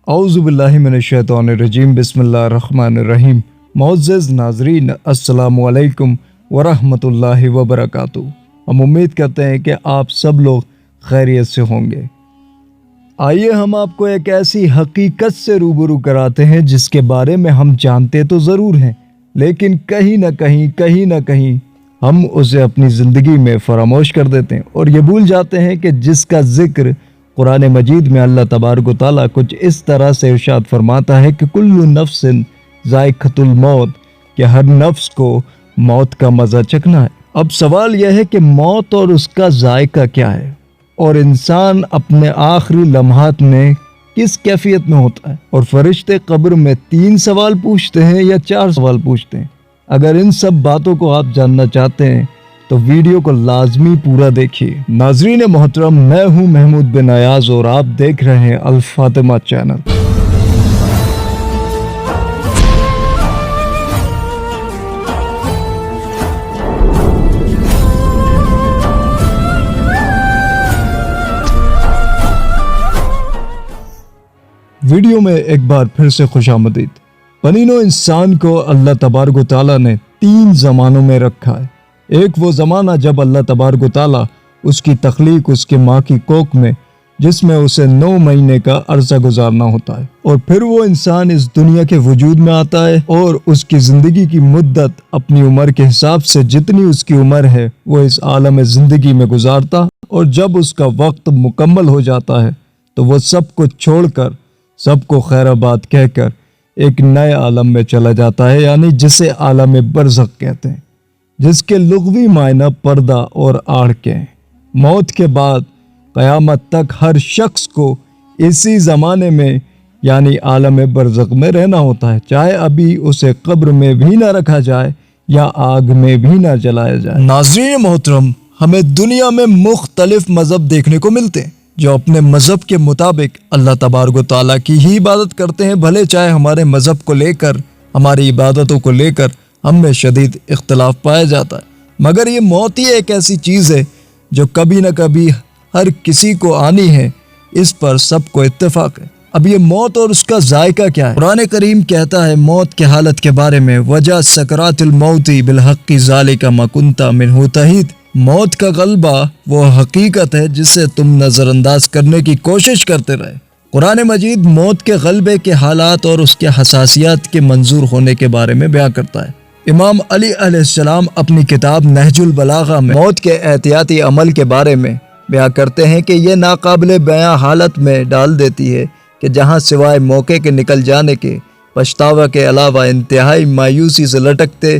اعوذ باللہ من الشیطان الرجیم بسم اللہ الرحمن الرحیم۔ معزز ناظرین السلام علیکم ورحمۃ اللہ وبرکاتہ۔ ہم امید کرتے ہیں کہ آپ سب لوگ خیریت سے ہوں گے۔ آئیے ہم آپ کو ایک ایسی حقیقت سے روبرو کراتے ہیں جس کے بارے میں ہم جانتے تو ضرور ہیں، لیکن کہیں نہ کہیں ہم اسے اپنی زندگی میں فراموش کر دیتے ہیں اور یہ بھول جاتے ہیں کہ جس کا ذکر قرآن مجید میں اللہ تبارک و تعالیٰ کچھ اس طرح سے ارشاد فرماتا ہے کہ کل نفس ذائقۃ الموت، کہ ہر نفس کو موت کا مزہ چکھنا ہے۔ اب سوال یہ ہے کہ موت اور اس کا ذائقہ کیا ہے، اور انسان اپنے آخری لمحات میں کس کیفیت میں ہوتا ہے، اور فرشتے قبر میں 3 سوال پوچھتے ہیں یا 4 سوال پوچھتے ہیں۔ اگر ان سب باتوں کو آپ جاننا چاہتے ہیں تو ویڈیو کو لازمی پورا دیکھیے۔ ناظرین محترم، میں ہوں محمود بن ایاز اور آپ دیکھ رہے ہیں الفاطمہ چینل۔ ویڈیو میں ایک بار پھر سے خوش آمدید۔ بنی نوع انسان کو اللہ تبارک و تعالیٰ نے 3 زمانوں میں رکھا ہے۔ ایک وہ زمانہ جب اللہ تبارک و تعالیٰ اس کی تخلیق اس کے ماں کی کوکھ میں، جس میں اسے 9 مہینے کا عرصہ گزارنا ہوتا ہے، اور پھر وہ انسان اس دنیا کے وجود میں آتا ہے اور اس کی زندگی کی مدت اپنی عمر کے حساب سے جتنی اس کی عمر ہے وہ اس عالم زندگی میں گزارتا، اور جب اس کا وقت مکمل ہو جاتا ہے تو وہ سب کچھ چھوڑ کر، سب کو خیر آباد کہہ کر ایک نئے عالم میں چلا جاتا ہے، یعنی جسے عالم برزخ کہتے ہیں، جس کے لغوی معنی پردہ اور آڑ کے ہیں۔ موت کے بعد قیامت تک ہر شخص کو اسی زمانے میں یعنی عالم برزخ میں رہنا ہوتا ہے، چاہے ابھی اسے قبر میں بھی نہ رکھا جائے یا آگ میں بھی نہ جلایا جائے۔ ناظرین محترم، ہمیں دنیا میں مختلف مذہب دیکھنے کو ملتے ہیں جو اپنے مذہب کے مطابق اللہ تبارک و تعالیٰ کی ہی عبادت کرتے ہیں، بھلے چاہے ہمارے مذہب کو لے کر، ہماری عبادتوں کو لے کر ہم میں شدید اختلاف پایا جاتا ہے، مگر یہ موت ہی ایک ایسی چیز ہے جو کبھی نہ کبھی ہر کسی کو آنی ہے، اس پر سب کو اتفاق ہے۔ اب یہ موت اور اس کا ذائقہ کیا ہے؟ قرآن کریم کہتا ہے موت کے حالت کے بارے میں، وجہ سکرات الموت بالحق ذالک ما کنت منہ تحید۔ موت کا غلبہ وہ حقیقت ہے جسے تم نظر انداز کرنے کی کوشش کرتے رہے۔ قرآن مجید موت کے غلبے کے حالات اور اس کے حساسیات کے منظور ہونے کے بارے میں بیان کرتا ہے۔ امام علی علیہ السلام اپنی کتاب نہج البلاغہ میں موت کے احتیاطی عمل کے بارے میں بیان کرتے ہیں کہ یہ ناقابل بیاں حالت میں ڈال دیتی ہے کہ جہاں سوائے موقع کے نکل جانے کے پچھتاوا کے علاوہ انتہائی مایوسی سے لٹکتے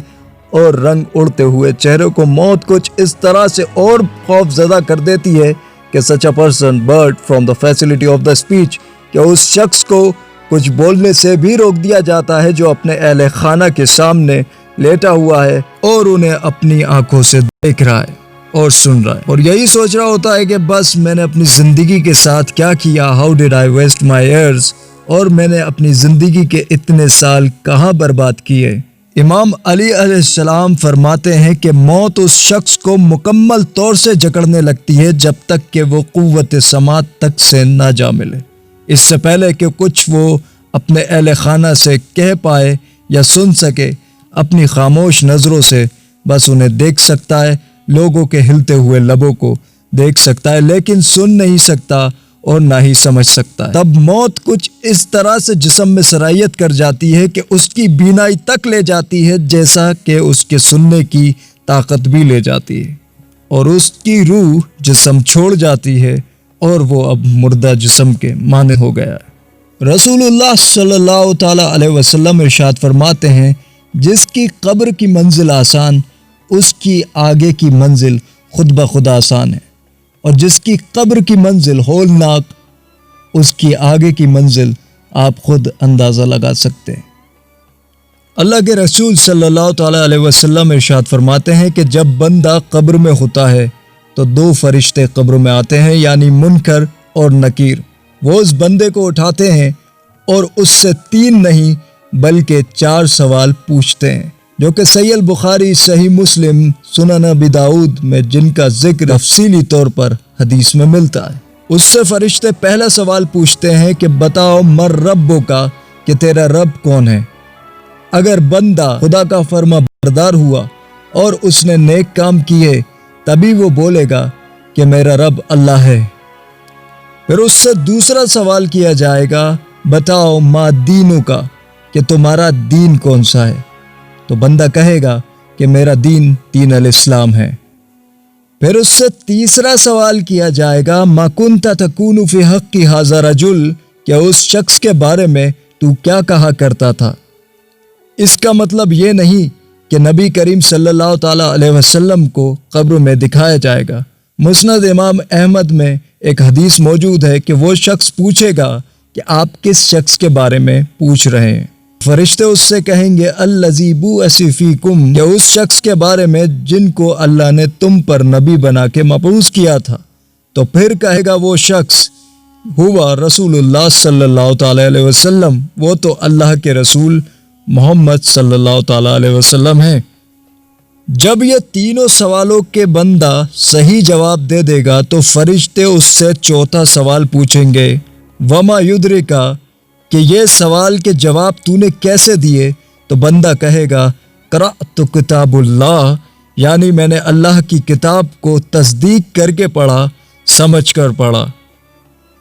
اور رنگ اڑتے ہوئے چہروں کو موت کچھ اس طرح سے اور خوف زدہ کر دیتی ہے کہ such a person barred from the facility of the speech، کہ اس شخص کو کچھ بولنے سے بھی روک دیا جاتا ہے جو اپنے اہل خانہ کے سامنے لیٹا ہوا ہے اور انہیں اپنی آنکھوں سے دیکھ رہا ہے اور سن رہا ہے، اور یہی سوچ رہا ہوتا ہے کہ بس میں نے اپنی زندگی کے ساتھ کیا کیا، how did I waste my years، اور میں نے اپنی زندگی کے اتنے سال کہاں برباد کیے۔ امام علی علیہ السلام فرماتے ہیں کہ موت اس شخص کو مکمل طور سے جکڑنے لگتی ہے جب تک کہ وہ قوت سماعت تک سے نہ جا ملے، اس سے پہلے کہ کچھ وہ اپنے اہل خانہ سے کہہ پائے یا سن سکے۔ اپنی خاموش نظروں سے بس انہیں دیکھ سکتا ہے، لوگوں کے ہلتے ہوئے لبوں کو دیکھ سکتا ہے، لیکن سن نہیں سکتا اور نہ ہی سمجھ سکتا ہے۔ تب موت کچھ اس طرح سے جسم میں سرایت کر جاتی ہے کہ اس کی بینائی تک لے جاتی ہے، جیسا کہ اس کے سننے کی طاقت بھی لے جاتی ہے، اور اس کی روح جسم چھوڑ جاتی ہے اور وہ اب مردہ جسم کے مانند ہو گیا ہے۔ رسول اللہ صلی اللہ تعالیٰ علیہ وسلم ارشاد فرماتے ہیں، جس کی قبر کی منزل آسان، اس کی آگے کی منزل خود بخود آسان ہے، اور جس کی قبر کی منزل ہولناک، اس کی آگے کی منزل آپ خود اندازہ لگا سکتے ہیں۔ اللہ کے رسول صلی اللہ تعالیٰ علیہ وسلم ارشاد فرماتے ہیں کہ جب بندہ قبر میں ہوتا ہے تو 2 فرشتے قبر میں آتے ہیں، یعنی منکر اور نکیر۔ وہ اس بندے کو اٹھاتے ہیں اور اس سے 3 نہیں بلکہ 4 سوال پوچھتے ہیں، جو کہ صحیح البخاری، صحیح مسلم، سنن ابی داؤد میں جن کا ذکر تفصیلی طور پر حدیث میں ملتا ہے۔ اس سے فرشتے پہلا سوال پوچھتے ہیں کہ بتاؤ مر ربو کا، کہ تیرا رب کون ہے۔ اگر بندہ خدا کا فرما بردار ہوا اور اس نے نیک کام کیے تبھی وہ بولے گا کہ میرا رب اللہ ہے۔ پھر اس سے دوسرا سوال کیا جائے گا، بتاؤ ما دینوں کا، کہ تمہارا دین کون سا ہے۔ تو بندہ کہے گا کہ میرا دین دین الاسلام ہے۔ پھر اس سے تیسرا سوال کیا جائے گا، ما کنت تکون فی حق ھذا رجل، کہ اس شخص کے بارے میں تو کیا کہا کرتا تھا۔ اس کا مطلب یہ نہیں کہ نبی کریم صلی اللہ تعالیٰ علیہ وسلم کو قبر میں دکھایا جائے گا۔ مسند امام احمد میں ایک حدیث موجود ہے کہ وہ شخص پوچھے گا کہ آپ کس شخص کے بارے میں پوچھ رہے ہیں۔ فرشتے اس سے کہیں گے الذی بعث فیکم، کہ اس شخص کے بارے میں جن کو اللہ نے تم پر نبی بنا کے مبعوث کیا تھا۔ تو پھر کہے گا وہ شخص، ہوا رسول اللہ صلی اللہ تعالیٰ علیہ وسلم، وہ تو اللہ کے رسول محمد صلی اللہ تعالیٰ علیہ وسلم ہیں۔ جب یہ تینوں سوالوں کے بندہ صحیح جواب دے دے گا تو فرشتے اس سے چوتھا سوال پوچھیں گے، وما یدرکا، کہ یہ سوال کے جواب تو نے کیسے دیے۔ تو بندہ کہے گا قرأت کتاب اللہ، یعنی میں نے اللہ کی کتاب کو تصدیق کر کے پڑھا، سمجھ کر پڑھا۔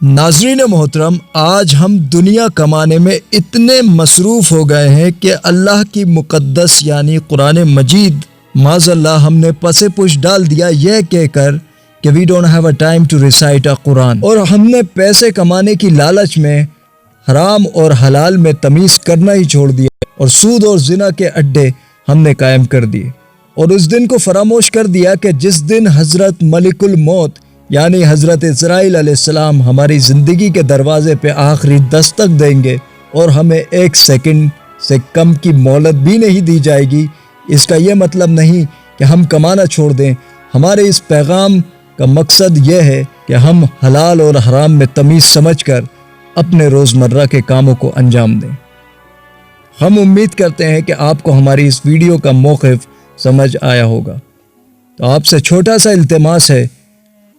ناظرین محترم، آج ہم دنیا کمانے میں اتنے مصروف ہو گئے ہیں کہ اللہ کی مقدس یعنی قرآن مجید معاذ اللہ ہم نے پس پش ڈال دیا یہ کہہ کر کہ we don't have a time to recite a قرآن، اور ہم نے پیسے کمانے کی لالچ میں حرام اور حلال میں تمیز کرنا ہی چھوڑ دیا، اور سود اور زنا کے اڈے ہم نے قائم کر دیے، اور اس دن کو فراموش کر دیا کہ جس دن حضرت ملک الموت یعنی حضرت اسرائیل علیہ السلام ہماری زندگی کے دروازے پہ آخری دستک دیں گے اور ہمیں ایک سیکنڈ سے کم کی مہلت بھی نہیں دی جائے گی۔ اس کا یہ مطلب نہیں کہ ہم کمانا چھوڑ دیں، ہمارے اس پیغام کا مقصد یہ ہے کہ ہم حلال اور حرام میں تمیز سمجھ کر اپنے روزمرہ کے کاموں کو انجام دیں۔ ہم امید کرتے ہیں کہ آپ کو ہماری اس ویڈیو کا موقف سمجھ آیا ہوگا۔ تو آپ سے چھوٹا سا التماس ہے،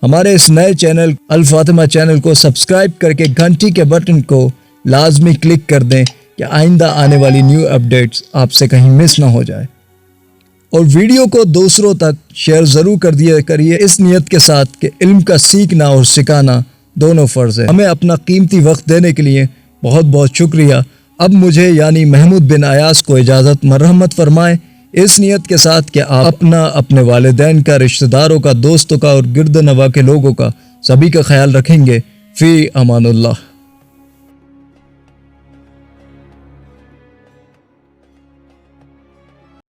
ہمارے اس نئے چینل الفاطمہ چینل کو سبسکرائب کر کے گھنٹی کے بٹن کو لازمی کلک کر دیں کہ آئندہ آنے والی نیو اپڈیٹس آپ سے کہیں مس نہ ہو جائے، اور ویڈیو کو دوسروں تک شیئر ضرور کر دیا کریے اس نیت کے ساتھ کہ علم کا سیکھنا اور سکھانا دونوں فرض ہے۔ ہمیں اپنا قیمتی وقت دینے کے لیے بہت بہت شکریہ۔ اب مجھے یعنی محمود بن ایاز کو اجازت مرحمت فرمائیں، اس نیت کے ساتھ کہ آپ اپنا، اپنے والدین کا، رشتہ داروں کا، دوستوں کا اور گرد نواح کے لوگوں کا سبھی کا خیال رکھیں گے۔ فی امان اللہ۔